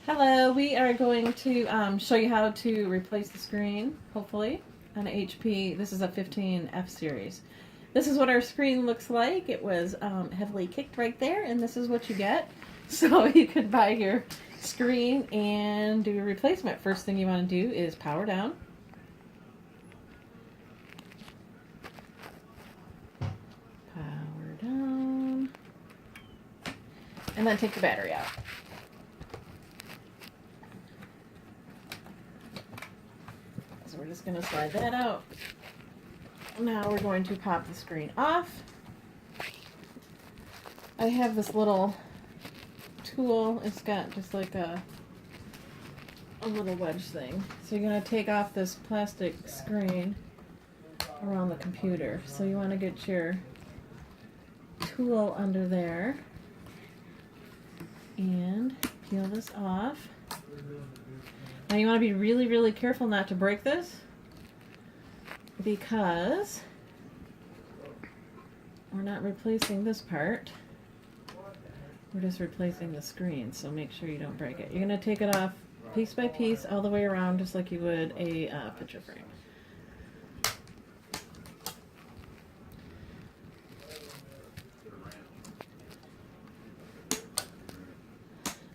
Hello, we are going to show you how to replace the screen, hopefully, on an HP. This is a 15F series. This is what our screen looks like. It was heavily kicked right there, and this is what you get. So you could buy your screen and do a replacement. First thing you want to do is power down. Power down. And then take the battery out. So we're just going to slide that out. Now we're going to pop the screen off. I have this little tool. It's got just like a little wedge thing. So you're going to take off this plastic screen around the computer. So you want to get your tool under there and peel this off. Now you want to be really, really careful not to break this, because we're not replacing this part. We're just replacing the screen, so make sure you don't break it. You're going to take it off piece by piece all the way around, just like you would a picture frame.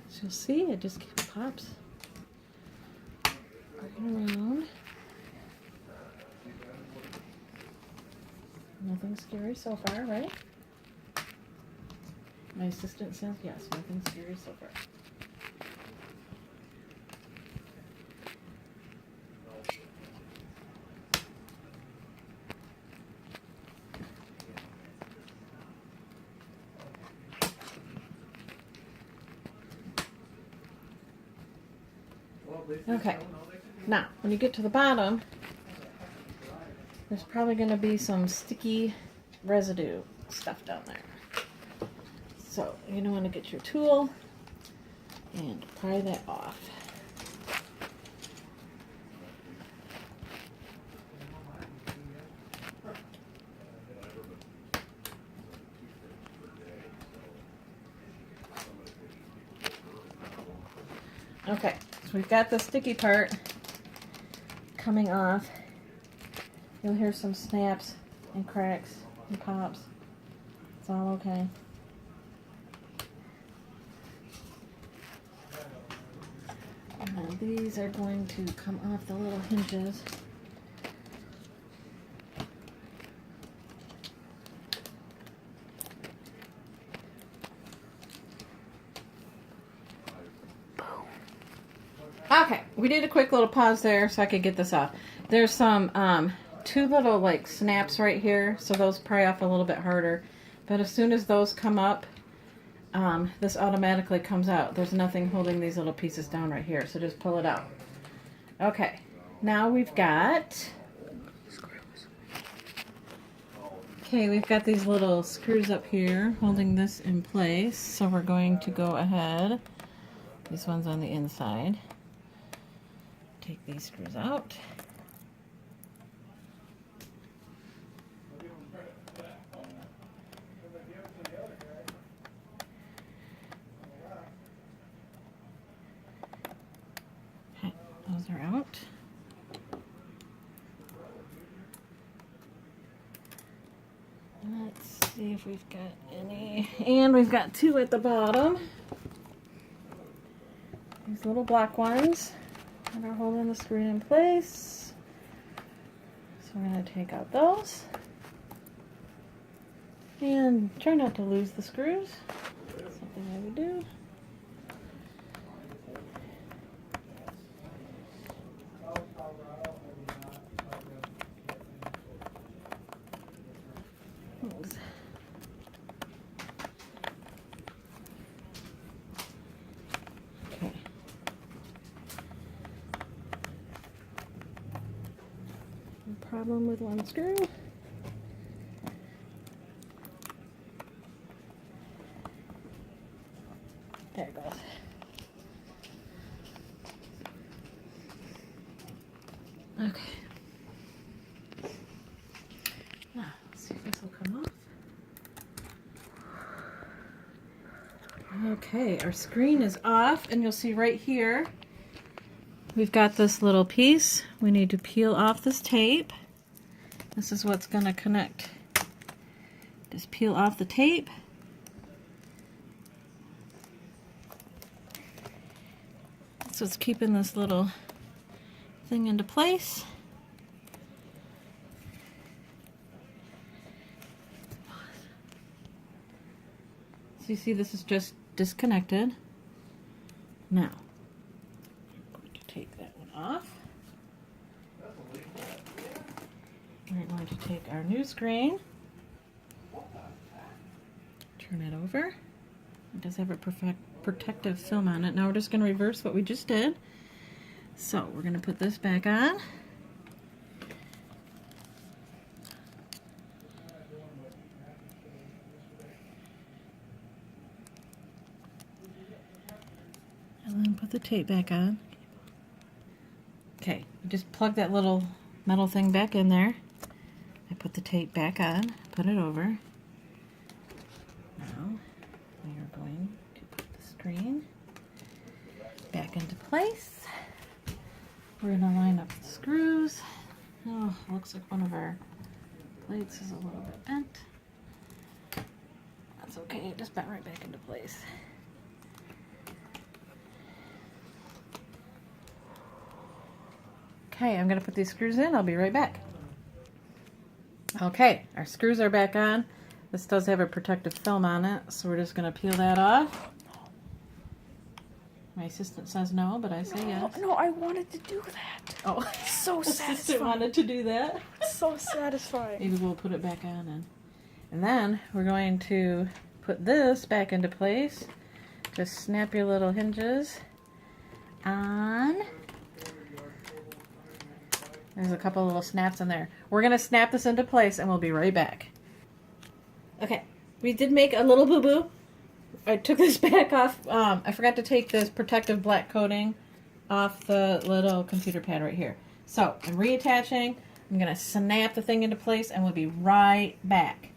So you'll see it just pops around. Nothing scary so far, right? My assistant says yes, nothing scary so far. Okay, now when you get to the bottom, there's probably going to be some sticky residue stuff down there. So you're going to want to get your tool and pry that off. Okay, so we've got the sticky part coming off. You'll hear some snaps and cracks and pops. It's all okay. And these are going to come off the little hinges. Okay, we did a quick little pause there so I could get this off. There's some two little like snaps right here, so those pry off a little bit harder. But as soon as those come up, this automatically comes out. There's nothing holding these little pieces down right here, so just pull it out. Okay, now we've got these little screws up here holding this in place. So we're going to go ahead. This one's on the inside. Take these screws out. Okay, those are out. Let's see if we've got any. And we've got two at the bottom. These little black ones that are holding the screen in place. So we're going to take out those. And try not to lose the screws. Something that we do. Oops. Okay. No problem with one screw. There it goes. Okay. Now, let's see if this will come off. Okay. Okay, our screen is off, and you'll see right here, we've got this little piece. We need to peel off this tape. This is what's going to connect. Just peel off the tape. So it's keeping this little thing into place. So you see this is just disconnected. Now, I'm going to take that one off. We're going to take our new screen, turn it over. It does have a protective film on it. Now we're just going to reverse what we just did. So we're going to put this back on. And then put the tape back on. Okay, just plug that little metal thing back in there. I put the tape back on, put it over. Now we are going to put the screen back into place. We're going to line up the screws. Oh, looks like one of our plates is a little bit bent. That's okay, it just bent right back into place. Okay, I'm going to put these screws in. I'll be right back. Okay, our screws are back on. This does have a protective film on it, so we're just going to peel that off. My assistant says no, but I say yes. No, I wanted to do that. Oh, So satisfying. assistant wanted to do that. So satisfying. Maybe we'll put it back on, and then we're going to put this back into place. Just snap your little hinges on. There's a couple little snaps in there. We're going to snap this into place and we'll be right back. Okay, we did make a little boo-boo. I took this back off. I forgot to take this protective black coating off the little computer pad right here. So I'm reattaching. I'm going to snap the thing into place and we'll be right back.